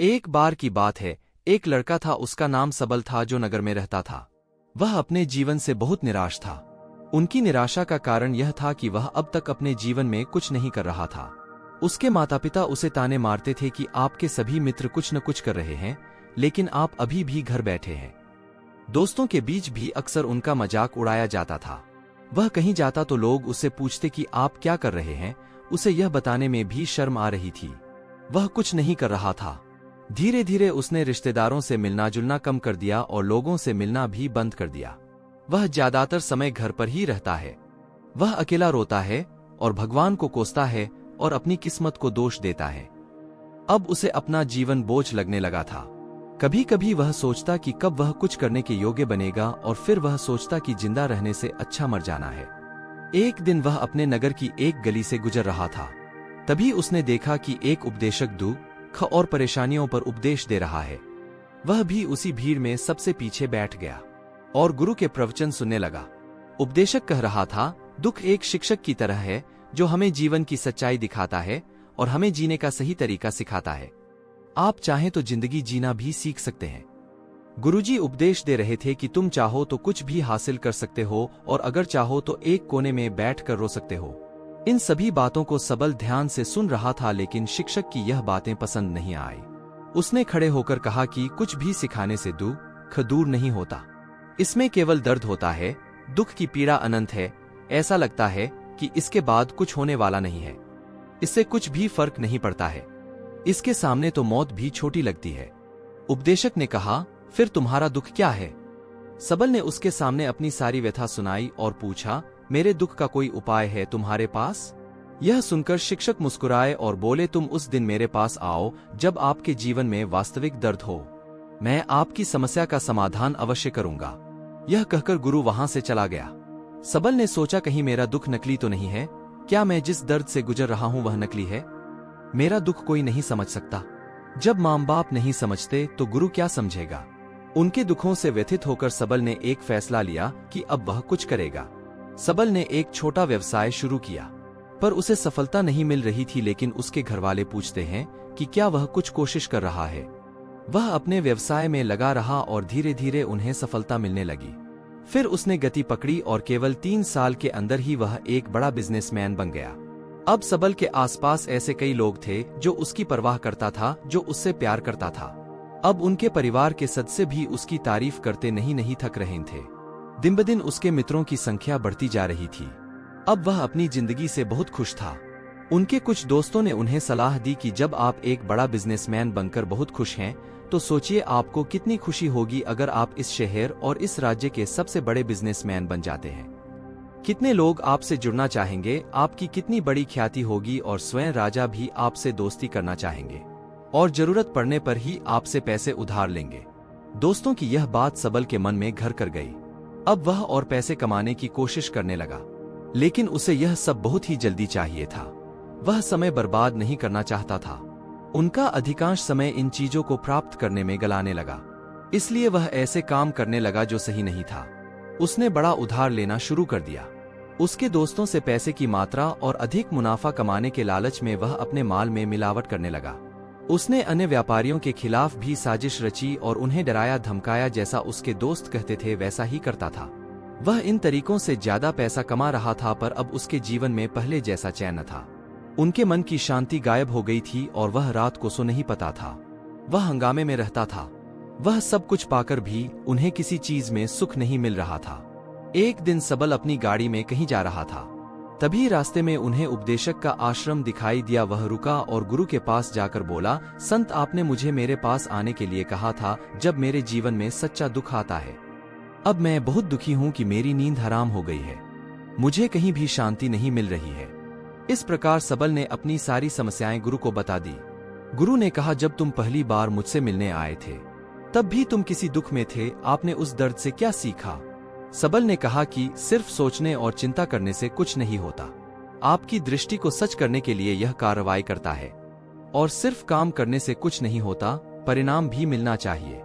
एक बार की बात है, एक लड़का था, उसका नाम सबल था, जो नगर में रहता था। वह अपने जीवन से बहुत निराश था। उनकी निराशा का कारण यह था कि वह अब तक अपने जीवन में कुछ नहीं कर रहा था। उसके माता पिता उसे ताने मारते थे कि आपके सभी मित्र कुछ न कुछ कर रहे हैं, लेकिन आप अभी भी घर बैठे हैं। दोस्तों के बीच भी अक्सर उनका मजाक उड़ाया जाता था। वह कहीं जाता तो लोग उससे पूछते कि आप क्या कर रहे हैं। उसे यह बताने में भी शर्म आ रही थी। वह कुछ नहीं कर रहा था। धीरे धीरे उसने रिश्तेदारों से मिलना जुलना कम कर दिया और लोगों से मिलना भी बंद कर दिया। वह ज्यादातर समय घर पर ही रहता है। वह अकेला रोता है और भगवान को कोसता है और अपनी किस्मत को दोष देता है। अब उसे अपना जीवन बोझ लगने लगा था। कभी कभी वह सोचता कि कब वह कुछ करने के योग्य बनेगा, और फिर वह सोचता कि जिंदा रहने से अच्छा मर जाना है। एक दिन वह अपने नगर की एक गली से गुजर रहा था। तभी उसने देखा कि एक उपदेशक दुख और परेशानियों पर उपदेश दे रहा है। वह भी उसी भीड़ में सबसे पीछे बैठ गया और गुरु के प्रवचन सुनने लगा। उपदेशक कह रहा था, दुख एक शिक्षक की तरह है जो हमें जीवन की सच्चाई दिखाता है और हमें जीने का सही तरीका सिखाता है। आप चाहें तो जिंदगी जीना भी सीख सकते हैं। गुरुजी उपदेश दे रहे थे कि तुम चाहो तो कुछ भी हासिल कर सकते हो, और अगर चाहो तो एक कोने में बैठ कर रो सकते हो। इन सभी बातों को सबल ध्यान से सुन रहा था, लेकिन शिक्षक की यह बातें पसंद नहीं आई। उसने खड़े होकर कहा कि कुछ भी सिखाने से दुख दूर नहीं होता। इसमें केवल दर्द होता है। दुख की पीड़ा अनंत है। ऐसा लगता है कि इसके बाद कुछ होने वाला नहीं है। इससे कुछ भी फर्क नहीं पड़ता है। इसके सामने तो मौत भी छोटी लगती है। उपदेशक ने कहा, फिर तुम्हारा दुख क्या है? सबल ने उसके सामने अपनी सारी व्यथा सुनाई और पूछा, मेरे दुख का कोई उपाय है तुम्हारे पास? यह सुनकर शिक्षक मुस्कुराए और बोले, तुम उस दिन मेरे पास आओ जब आपके जीवन में वास्तविक दर्द हो। मैं आपकी समस्या का समाधान अवश्य करूंगा। यह कहकर गुरु वहां से चला गया। सबल ने सोचा, कहीं मेरा दुख नकली तो नहीं है? क्या मैं जिस दर्द से गुजर रहा हूं वह नकली है? मेरा दुख कोई नहीं समझ सकता। जब माँ बाप नहीं समझते तो गुरु क्या समझेगा? उनके दुखों से व्यथित होकर सबल ने एक फैसला लिया कि अब वह कुछ करेगा। सबल ने एक छोटा व्यवसाय शुरू किया, पर उसे सफलता नहीं मिल रही थी। लेकिन उसके घरवाले पूछते हैं कि क्या वह कुछ कोशिश कर रहा है। वह अपने व्यवसाय में लगा रहा और धीरे धीरे उन्हें सफलता मिलने लगी। फिर उसने गति पकड़ी और केवल 3 साल के अंदर ही वह एक बड़ा बिजनेसमैन बन गया। अब सबल के आसपास ऐसे कई लोग थे जो उसकी परवाह करता था, जो उससे प्यार करता था। अब उनके परिवार के सदस्य भी उसकी तारीफ करते नहीं थक रहे थे। दिन ब दिन उसके मित्रों की संख्या बढ़ती जा रही थी। अब वह अपनी जिंदगी से बहुत खुश था। उनके कुछ दोस्तों ने उन्हें सलाह दी कि जब आप एक बड़ा बिजनेसमैन बनकर बहुत खुश हैं, तो सोचिए आपको कितनी खुशी होगी अगर आप इस शहर और इस राज्य के सबसे बड़े बिजनेसमैन बन जाते हैं। कितने लोग आपसे जुड़ना चाहेंगे, आपकी कितनी बड़ी ख्याति होगी, और स्वयं राजा भी आपसे दोस्ती करना चाहेंगे और जरूरत पड़ने पर ही आपसे पैसे उधार लेंगे। दोस्तों की यह बात सबल के मन में घर कर गई। अब वह और पैसे कमाने की कोशिश करने लगा, लेकिन उसे यह सब बहुत ही जल्दी चाहिए था। वह समय बर्बाद नहीं करना चाहता था। उनका अधिकांश समय इन चीजों को प्राप्त करने में गलाने लगा। इसलिए वह ऐसे काम करने लगा जो सही नहीं था। उसने बड़ा उधार लेना शुरू कर दिया। उसके दोस्तों से पैसे की मात्रा और अधिक मुनाफा कमाने के लालच में वह अपने माल में मिलावट करने लगा। उसने अन्य व्यापारियों के खिलाफ भी साजिश रची और उन्हें डराया धमकाया। जैसा उसके दोस्त कहते थे वैसा ही करता था। वह इन तरीकों से ज्यादा पैसा कमा रहा था, पर अब उसके जीवन में पहले जैसा चैन न था। उनके मन की शांति गायब हो गई थी और वह रात को सो नहीं पाता था। वह हंगामे में रहता था। वह सब कुछ पाकर भी उन्हें किसी चीज में सुख नहीं मिल रहा था। एक दिन सबल अपनी गाड़ी में कहीं जा रहा था। तभी रास्ते में उन्हें उपदेशक का आश्रम दिखाई दिया। वह रुका और गुरु के पास जाकर बोला, संत, आपने मुझे मेरे पास आने के लिए कहा था जब मेरे जीवन में सच्चा दुख आता है। अब मैं बहुत दुखी हूँ कि मेरी नींद हराम हो गई है। मुझे कहीं भी शांति नहीं मिल रही है। इस प्रकार सबल ने अपनी सारी समस्याएं गुरु को बता दी। गुरु ने कहा, जब तुम पहली बार मुझसे मिलने आए थे तब भी तुम किसी दुख में थे। आपने उस दर्द से क्या सीखा? सबल ने कहा कि सिर्फ सोचने और चिंता करने से कुछ नहीं होता। आपकी दृष्टि को सच करने के लिए यह कार्रवाई करता है, और सिर्फ काम करने से कुछ नहीं होता, परिणाम भी मिलना चाहिए।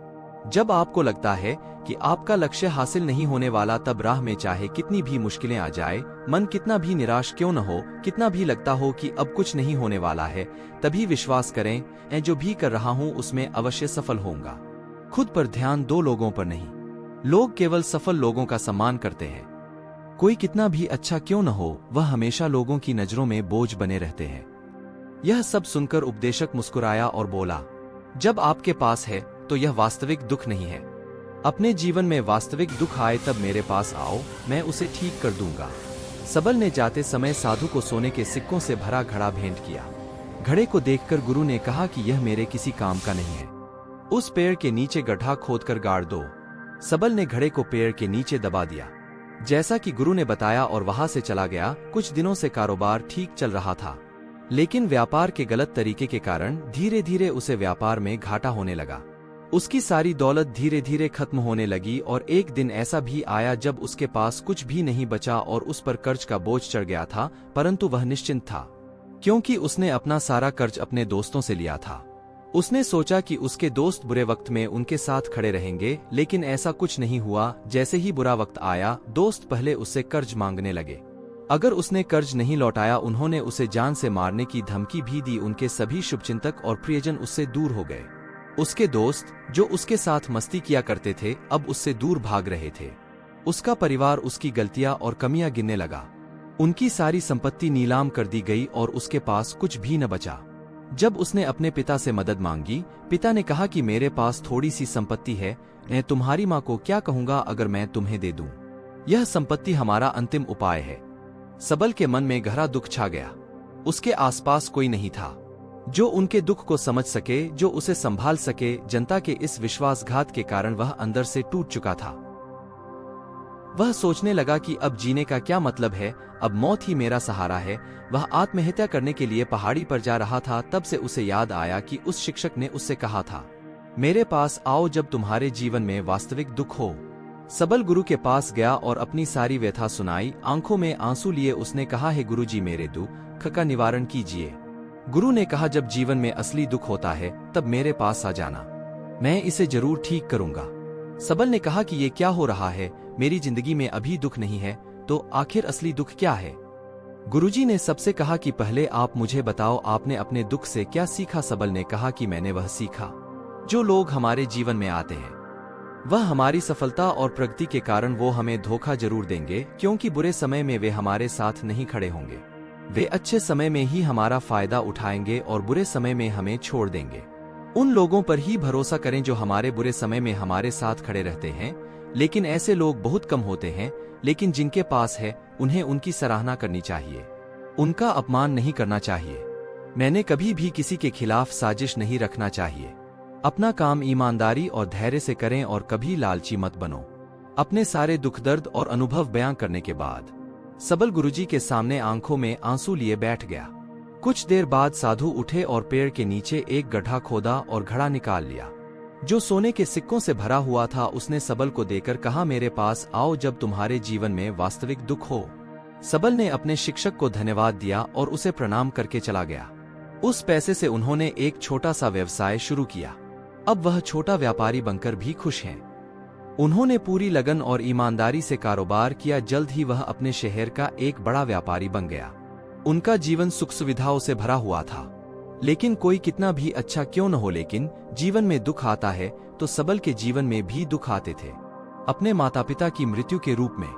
जब आपको लगता है कि आपका लक्ष्य हासिल नहीं होने वाला, तब राह में चाहे कितनी भी मुश्किलें आ जाए, मन कितना भी निराश क्यों न हो, कितना भी लगता हो कि अब कुछ नहीं होने वाला है, तभी विश्वास करें, मैं जो भी कर रहा हूं उसमें अवश्य सफल होऊंगा। खुद पर ध्यान दो, लोगों पर नहीं। लोग केवल सफल लोगों का सम्मान करते हैं। कोई कितना भी अच्छा क्यों न हो, वह हमेशा लोगों की नजरों में बोझ बने रहते हैं। यह सब सुनकर उपदेशक मुस्कुराया और बोला, जब आपके पास है तो यह वास्तविक दुख नहीं है। अपने जीवन में वास्तविक दुख आए तब मेरे पास आओ, मैं उसे ठीक कर दूंगा। सबल ने जाते समय साधु को सोने के सिक्कों से भरा घड़ा भेंट किया। घड़े को देखकर गुरु ने कहा कि यह मेरे किसी काम का नहीं है। उस पेड़ के नीचे गड्ढा खोदकर गाड़ दो। सबल ने घड़े को पेड़ के नीचे दबा दिया, जैसा कि गुरु ने बताया, और वहां से चला गया। कुछ दिनों से कारोबार ठीक चल रहा था, लेकिन व्यापार के गलत तरीके के कारण धीरे धीरे उसे व्यापार में घाटा होने लगा। उसकी सारी दौलत धीरे धीरे खत्म होने लगी और एक दिन ऐसा भी आया जब उसके पास कुछ भी नहीं बचा और उस पर कर्ज का बोझ चढ़ गया था। परंतु वह निश्चिंत था, क्योंकि उसने अपना सारा कर्ज अपने दोस्तों से लिया था। उसने सोचा कि उसके दोस्त बुरे वक्त में उनके साथ खड़े रहेंगे, लेकिन ऐसा कुछ नहीं हुआ। जैसे ही बुरा वक्त आया, दोस्त पहले उससे कर्ज मांगने लगे। अगर उसने कर्ज नहीं लौटाया, उन्होंने उसे जान से मारने की धमकी भी दी। उनके सभी शुभचिंतक और प्रियजन उससे दूर हो गए। उसके दोस्त, जो उसके साथ मस्ती किया करते थे, अब उससे दूर भाग रहे थे। उसका परिवार उसकी गलतियां और कमियां गिनने लगा। उनकी सारी संपत्ति नीलाम कर दी गई और उसके पास कुछ भी न बचा। जब उसने अपने पिता से मदद मांगी, पिता ने कहा कि मेरे पास थोड़ी सी संपत्ति है, मैं तुम्हारी माँ को क्या कहूंगा अगर मैं तुम्हें दे दूं? यह संपत्ति हमारा अंतिम उपाय है। सबल के मन में गहरा दुख छा गया। उसके आसपास कोई नहीं था जो उनके दुख को समझ सके, जो उसे संभाल सके। जनता के इस विश्वासघात के कारण वह अंदर से टूट चुका था। वह सोचने लगा कि अब जीने का क्या मतलब है, अब मौत ही मेरा सहारा है। वह आत्महत्या करने के लिए पहाड़ी पर जा रहा था, तब से उसे याद आया कि उस शिक्षक ने उससे कहा था, मेरे पास आओ जब तुम्हारे जीवन में वास्तविक दुख हो। सबल गुरु के पास गया और अपनी सारी व्यथा सुनाई। आंखों में आंसू लिए उसने कहा, हे गुरुजी, मेरे दुख का निवारण कीजिए। गुरु ने कहा, जब जीवन में असली दुख होता है तब मेरे पास आ जाना, मैं इसे जरूर ठीक करूंगा। सबल ने कहा कि ये क्या हो रहा है, मेरी जिंदगी में अभी दुख नहीं है, तो आखिर असली दुख क्या है? गुरुजी ने सबसे कहा कि पहले आप मुझे बताओ, आपने अपने दुख से क्या सीखा? सबल ने कहा कि मैंने वह सीखा जो लोग हमारे जीवन में आते हैं, वह हमारी सफलता और प्रगति के कारण वो हमें धोखा जरूर देंगे, क्योंकि बुरे समय में वे हमारे साथ नहीं खड़े होंगे। वे अच्छे समय में ही हमारा फायदा उठाएंगे और बुरे समय में हमें छोड़ देंगे। उन लोगों पर ही भरोसा करें जो हमारे बुरे समय में हमारे साथ खड़े रहते हैं, लेकिन ऐसे लोग बहुत कम होते हैं। लेकिन जिनके पास है, उन्हें उनकी सराहना करनी चाहिए, उनका अपमान नहीं करना चाहिए। मैंने कभी भी किसी के खिलाफ साजिश नहीं रखना चाहिए। अपना काम ईमानदारी और धैर्य से करें और कभी लालची मत बनो। अपने सारे दुख दर्द और अनुभव बयां करने के बाद सबल गुरुजी के सामने आंखों में आंसू लिए बैठ गया। कुछ देर बाद साधु उठे और पेड़ के नीचे एक गड्ढा खोदा और घड़ा निकाल लिया जो सोने के सिक्कों से भरा हुआ था। उसने सबल को देकर कहा, मेरे पास आओ जब तुम्हारे जीवन में वास्तविक दुख हो। सबल ने अपने शिक्षक को धन्यवाद दिया और उसे प्रणाम करके चला गया। उस पैसे से उन्होंने एक छोटा सा व्यवसाय शुरू किया। अब वह छोटा व्यापारी बनकर भी खुश हैं। उन्होंने पूरी लगन और ईमानदारी से कारोबार किया। जल्द ही वह अपने शहर का एक बड़ा व्यापारी बन गया। उनका जीवन सुख सुविधाओं से भरा हुआ था। लेकिन कोई कितना भी अच्छा क्यों न हो, लेकिन जीवन में दुख आता है तो सबल के जीवन में भी दुख आते थे। अपने माता पिता की मृत्यु के रूप में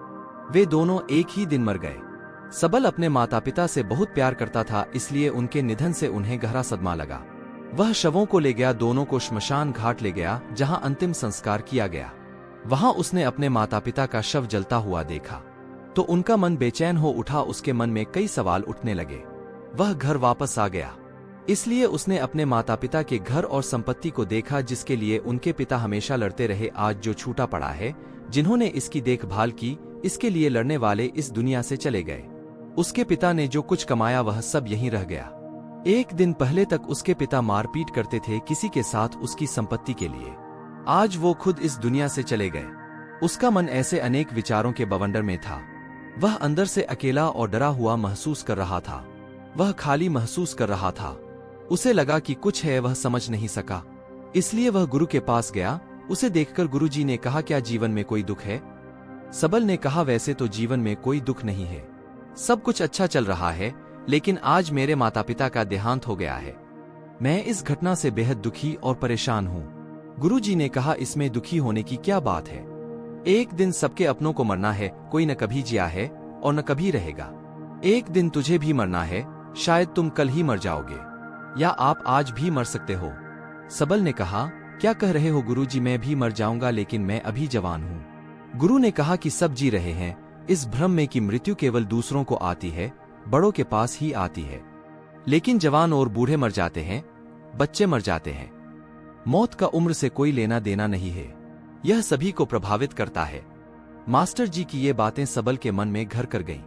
वे दोनों एक ही दिन मर गए। सबल अपने माता पिता से बहुत प्यार करता था, इसलिए उनके निधन से उन्हें गहरा सदमा लगा। वह शवों को ले गया, दोनों को श्मशान घाट ले गया जहां अंतिम संस्कार किया गया। वहां उसने अपने माता पिता का शव जलता हुआ देखा तो उनका मन बेचैन हो उठा। उसके मन में कई सवाल उठने लगे। वह घर वापस आ गया, इसलिए उसने अपने माता पिता के घर और संपत्ति को देखा जिसके लिए उनके पिता हमेशा लड़ते रहे। आज जो छूटा पड़ा है, जिन्होंने इसकी देखभाल की, इसके लिए लड़ने वाले इस दुनिया से चले गए। उसके पिता ने जो कुछ कमाया वह सब यहीं रह गया। एक दिन पहले तक उसके पिता मारपीट करते थे किसी के साथ उसकी संपत्ति के लिए। आज वो खुद इस दुनिया से चले गए। उसका मन ऐसे अनेक विचारों के बवंडर में था। वह अंदर से अकेला और डरा हुआ महसूस कर रहा था। वह खाली महसूस कर रहा था। उसे लगा कि कुछ है, वह समझ नहीं सका। इसलिए वह गुरु के पास गया। उसे देखकर गुरुजी ने कहा, क्या जीवन में कोई दुख है? सबल ने कहा, वैसे तो जीवन में कोई दुख नहीं है, सब कुछ अच्छा चल रहा है, लेकिन आज मेरे माता पिता का देहांत हो गया है। मैं इस घटना से बेहद दुखी और परेशान हूँ। गुरुजी ने कहा, इसमें दुखी होने की क्या बात है? एक दिन सबके अपनों को मरना है, कोई न कभी जिया है और न कभी रहेगा। एक दिन तुझे भी मरना है, शायद तुम कल ही मर जाओगे, या आप आज भी मर सकते हो। सबल ने कहा, क्या कह रहे हो गुरुजी, मैं भी मर जाऊंगा, लेकिन मैं अभी जवान हूँ। गुरु ने कहा कि सब जी रहे हैं इस भ्रम में कि मृत्यु केवल दूसरों को आती है, बड़ों के पास ही आती है, लेकिन जवान और बूढ़े मर जाते हैं, बच्चे मर जाते हैं। मौत का उम्र से कोई लेना देना नहीं है, यह सभी को प्रभावित करता है। मास्टर जी की ये बातें सबल के मन में घर कर गईं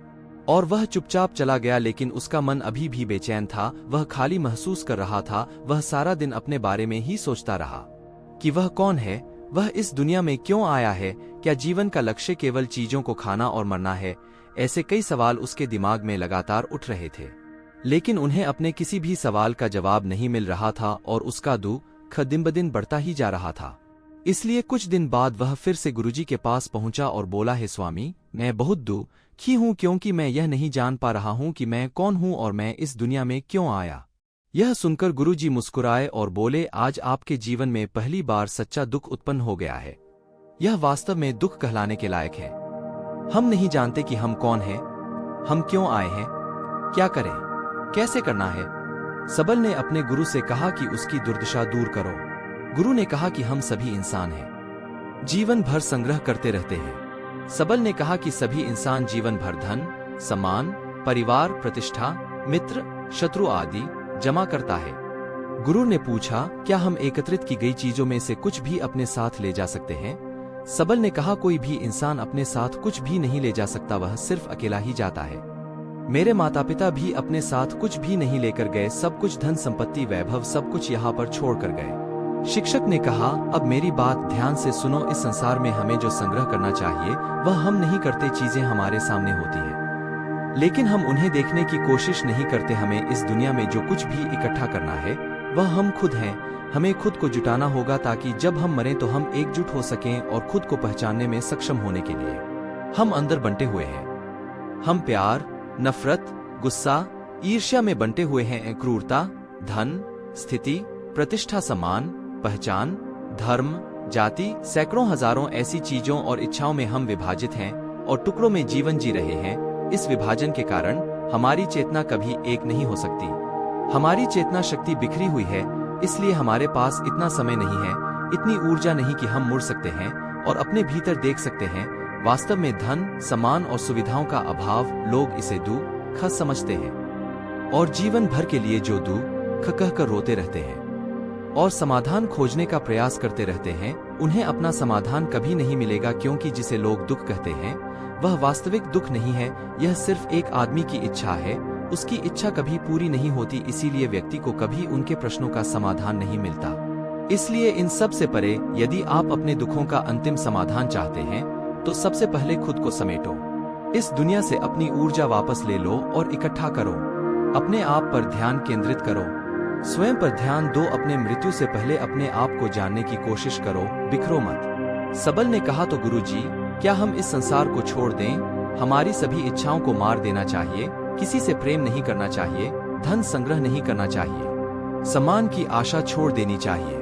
और वह चुपचाप चला गया, लेकिन उसका मन अभी भी बेचैन था, वह खाली महसूस कर रहा था। वह सारा दिन अपने बारे में ही सोचता रहा कि वह कौन है, वह इस दुनिया में क्यों आया है, क्या जीवन का लक्ष्य केवल चीजों को खाना और मरना है? ऐसे कई सवाल उसके दिमाग में लगातार उठ रहे थे, लेकिन उन्हें अपने किसी भी सवाल का जवाब नहीं मिल रहा था और उसका दुख दिन ब दिन बढ़ता ही जा रहा था। इसलिए कुछ दिन बाद वह फिर से गुरुजी के पास पहुंचा और बोला, हे स्वामी, मैं बहुत दुखी हूं, क्योंकि मैं यह नहीं जान पा रहा हूं कि मैं कौन हूं और मैं इस दुनिया में क्यों आया। यह सुनकर गुरुजी मुस्कुराए और बोले, आज आपके जीवन में पहली बार सच्चा दुख उत्पन्न हो गया है। यह वास्तव में दुख कहलाने के लायक है। हम नहीं जानते कि हम कौन हैं, हम क्यों आए हैं, क्या करें, कैसे करना है। सबल ने अपने गुरु से कहा कि उसकी दुर्दशा दूर करो। गुरु ने कहा कि हम सभी इंसान हैं, जीवन भर संग्रह करते रहते हैं। सबल ने कहा कि सभी इंसान जीवन भर धन, सम्मान, परिवार, प्रतिष्ठा, मित्र, शत्रु आदि जमा करता है। गुरु ने पूछा, क्या हम एकत्रित की गई चीजों में से कुछ भी अपने साथ ले जा सकते हैं? सबल ने कहा, कोई भी इंसान अपने साथ कुछ भी नहीं ले जा सकता, वह सिर्फ अकेला ही जाता है। मेरे माता पिता भी अपने साथ कुछ भी नहीं लेकर गए, सब कुछ धन संपत्ति वैभव सब कुछ यहाँ पर छोड़ कर गए। शिक्षक ने कहा, अब मेरी बात ध्यान से सुनो, इस संसार में हमें जो संग्रह करना चाहिए वह हम नहीं करते। चीजें हमारे सामने होती हैं, लेकिन हम उन्हें देखने की कोशिश नहीं करते। हमें इस दुनिया में जो कुछ भी इकट्ठा करना है वह हम खुद हैं। हमें खुद को जुटाना होगा ताकि जब हम मरें तो हम एकजुट हो सकें और खुद को पहचानने में सक्षम होने के लिए हम अंदर बंटे हुए हैं। हम प्यार, नफरत, गुस्सा, ईर्ष्या में बंटे हुए हैं। क्रूरता, धन, स्थिति, प्रतिष्ठा, सम्मान, पहचान, धर्म, जाति, सैकड़ों हजारों ऐसी चीजों और इच्छाओं में हम विभाजित हैं और टुकड़ों में जीवन जी रहे हैं। इस विभाजन के कारण हमारी चेतना कभी एक नहीं हो सकती। हमारी चेतना शक्ति बिखरी हुई है, इसलिए हमारे पास इतना समय नहीं है, इतनी ऊर्जा नहीं कि हम मुड़ सकते हैं और अपने भीतर देख सकते हैं। वास्तव में धन, सम्मान और सुविधाओं का अभाव, लोग इसे दुख समझते हैं और जीवन भर के लिए जो दुख कहकर रोते रहते हैं और समाधान खोजने का प्रयास करते रहते हैं, उन्हें अपना समाधान कभी नहीं मिलेगा, क्योंकि जिसे लोग दुख कहते हैं वह वास्तविक दुख नहीं है। यह सिर्फ एक आदमी की इच्छा है, उसकी इच्छा कभी पूरी नहीं होती, इसीलिए व्यक्ति को कभी उनके प्रश्नों का समाधान नहीं मिलता। इसलिए इन सब से परे, यदि आप अपने दुखों का अंतिम समाधान चाहते हैं तो सबसे पहले खुद को समेटो। इस दुनिया से अपनी ऊर्जा वापस ले लो और इकट्ठा करो। अपने आप पर ध्यान केंद्रित करो, स्वयं पर ध्यान दो। अपने मृत्यु से पहले अपने आप को जानने की कोशिश करो, बिखरो मत। सबल ने कहा, तो गुरुजी, क्या हम इस संसार को छोड़ दें? हमारी सभी इच्छाओं को मार देना चाहिए, किसी से प्रेम नहीं करना चाहिए, धन संग्रह नहीं करना चाहिए, सम्मान की आशा छोड़ देनी चाहिए।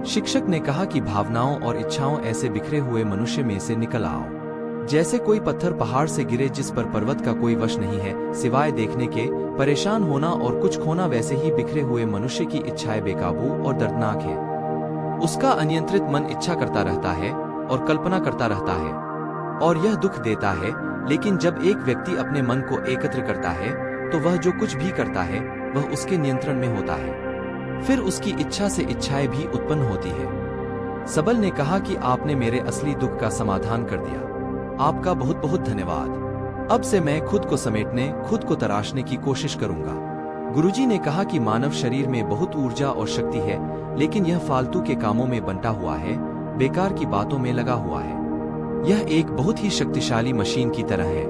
शिक्षक ने कहा कि भावनाओं और इच्छाओं ऐसे बिखरे हुए मनुष्य में से निकल आओ, जैसे कोई पत्थर पहाड़ से गिरे जिस पर पर्वत का कोई वश नहीं है सिवाय देखने के। परेशान होना और कुछ खोना, वैसे ही बिखरे हुए मनुष्य की इच्छाएं बेकाबू और दर्दनाक है। उसका अनियंत्रित मन इच्छा करता रहता है और कल्पना करता रहता है और यह दुख देता है। लेकिन जब एक व्यक्ति अपने मन को एकत्र करता है तो वह जो कुछ भी करता है वह उसके नियंत्रण में होता है। फिर उसकी इच्छा से इच्छाएं भी उत्पन्न होती है। सबल ने कहा कि आपने मेरे असली दुख का समाधान कर दिया, आपका बहुत बहुत धन्यवाद। अब से मैं खुद को समेटने, खुद को तराशने की कोशिश करूंगा। गुरुजी ने कहा कि मानव शरीर में बहुत ऊर्जा और शक्ति है, लेकिन यह फालतू के कामों में बंटा हुआ है, बेकार की बातों में लगा हुआ है। यह एक बहुत ही शक्तिशाली मशीन की तरह है,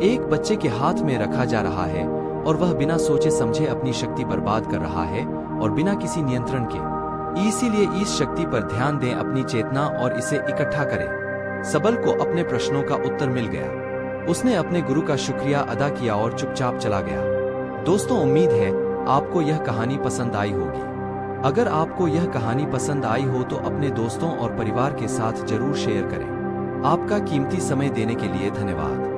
एक बच्चे के हाथ में रखा जा रहा है और वह बिना सोचे समझे अपनी शक्ति बर्बाद कर रहा है और बिना किसी नियंत्रण के। इसीलिए इस शक्ति पर ध्यान दें, अपनी चेतना और इसे इकट्ठा करें। सबल को अपने प्रश्नों का उत्तर मिल गया। उसने अपने गुरु का शुक्रिया अदा किया और चुपचाप चला गया। दोस्तों, उम्मीद है आपको यह कहानी पसंद आई होगी। अगर आपको यह कहानी पसंद आई हो तो अपने दोस्तों और परिवार के साथ जरूर शेयर करें। आपका कीमती समय देने के लिए धन्यवाद।